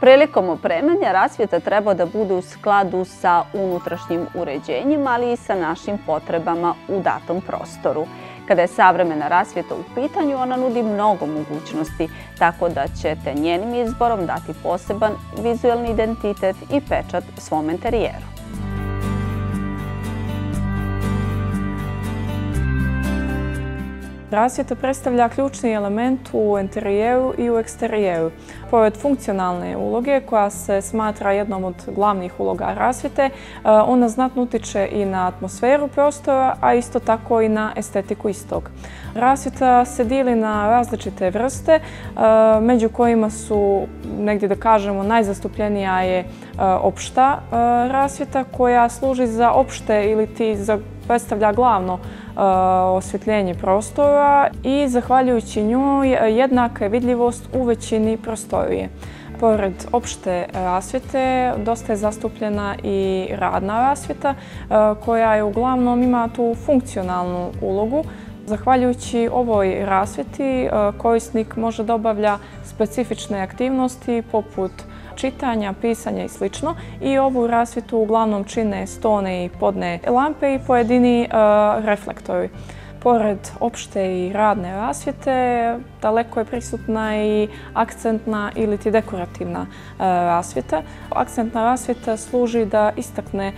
Prilikom opremanja rasvjeta treba da bude u skladu sa unutrašnjim uređenjem, ali i sa našim potrebama u datom prostoru. Kada je savremena rasvjeta u pitanju, ona nudi mnogo mogućnosti, tako da ćete njenim izborom dati poseban vizuelni identitet i pečat svom enterijeru. Rasvjeta predstavlja ključni element u enterijeru i u eksterijeru. Pored funkcionalne uloge, koja se smatra jednom od glavnih uloga rasvjete, ona znatno utiče i na atmosferu prostora, a isto tako i na estetiku istog. Rasvjeta se dijeli na različite vrste, među kojima su, negdje da kažemo, najzastupljenija je opšta rasvjeta, koja služi za opšte ili predstavlja glavno osvjetljenje prostora i zahvaljujući njoj jednaka je vidljivost u većini prostorije. Pored opšte rasvjete dosta je zastupljena i radna rasvjeta koja je uglavnom ima tu funkcionalnu ulogu. Zahvaljujući ovoj rasvjeti korisnik može da obavlja specifične aktivnosti poput čitanja, pisanja i sl. I ovu rasvjetu uglavnom čine stone i podne lampe i pojedini reflektori. Pored opšte i radne rasvjete, daleko je prisutna i akcentna ili dekorativna rasvjeta. Akcentna rasvjeta služi da istakne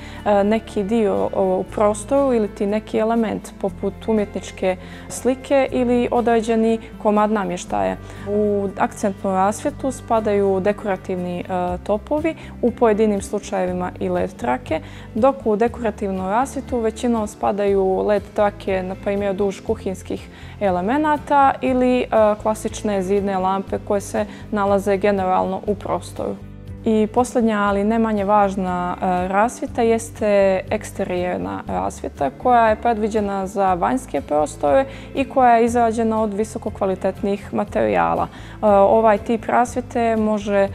neki dio u prostoru ili neki element poput umjetničke slike ili određeni komad namještaja. U akcentnu rasvjetu spadaju dekorativni topovi, u pojedinim slučajevima i LED trake, dok u dekorativnu rasvjetu većinom spadaju LED trake, na primjer duž kuhinskih elemenata ili klasične zidne lampe koje se nalaze generalno u prostoru. I posljednja, ali ne manje važna rasvjeta jeste eksterijerna rasvjeta koja je predviđena za vanjske prostore i koja je izrađena od visokokvalitetnih materijala. Ovaj tip rasvjete može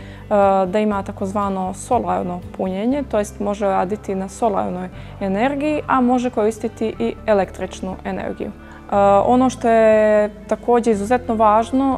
da ima takozvano solarno punjenje, to jest može raditi na solarnoj energiji, a može koristiti i električnu energiju. Ono što je također izuzetno važno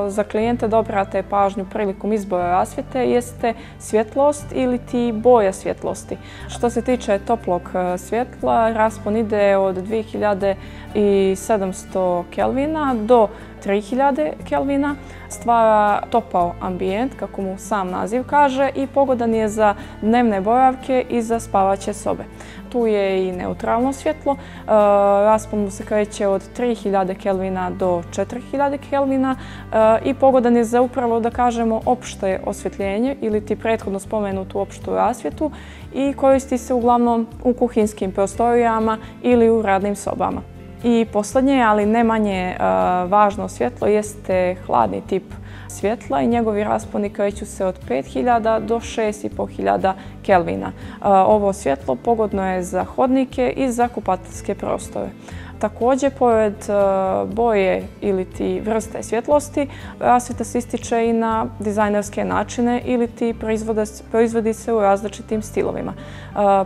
za klijente da obrate pažnju prilikom izbora rasvjete jeste svjetlost ili boja svjetlosti. Što se tiče toplog svjetla, raspon ide od 2700 kelvina do 3000 kelvina, stvara topao ambijent, kako mu sam naziv kaže, i pogodan je za dnevne boravke i za spavaće sobe. Tu je i neutralno svjetlo, raspon mu se kreće od 3000 kelvina do 4000 kelvina i pogodan je za upravo, da kažemo, opšte osvjetljenje ili prethodno spomenutu opštu rasvjetu i koristi se uglavnom u kuhinskim prostorijama ili u radnim sobama. I posljednje, ali ne manje važno svjetlo jeste hladni tip svjetla i njegovi rasponi kreću se od 5000 do 6500 kelvina. Ovo svjetlo pogodno je za hodnike i za kupateljske prostore. Također, pored boje ili vrste svjetlosti, rasvjeta se ističe i na dizajnerske načine ili proizvodi se u različitim stilovima.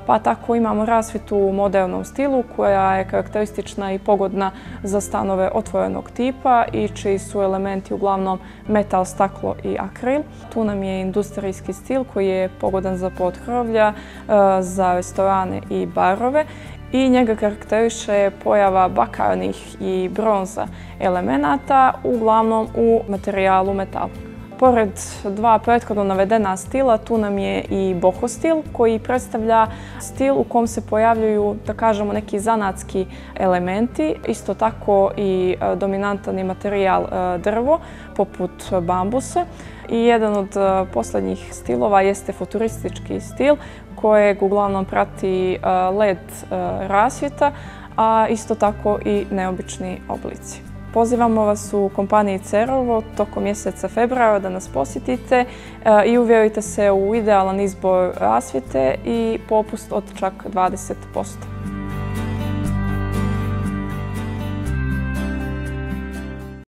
Pa tako imamo rasvjetu u modernom stilu koja je karakteristična i pogodna za stanove otvorenog tipa i čiji su elementi uglavnom metal, staklo i akril. Tu nam je industrijski stil koji je pogodan za potkrovlja, za restorane i barove. I njega karakteriše pojava bakarnih i bronza elemenata, uglavnom u materijalu metalu. Pored dva prethodno navedena stila, tu nam je i boho stil koji predstavlja stil u kom se pojavljuju, da kažemo, neki zanatski elementi. Isto tako i dominantan je materijal drvo, poput bambusa. I jedan od posljednjih stilova jeste futuristički stil kojeg uglavnom prati LED rasvjeta, a isto tako i neobični oblici. Pozivamo vas u kompaniji Cerovo tokom mjeseca februara da nas posjetite i uvjerite se u idealan izbor rasvjete i popust od čak 20%.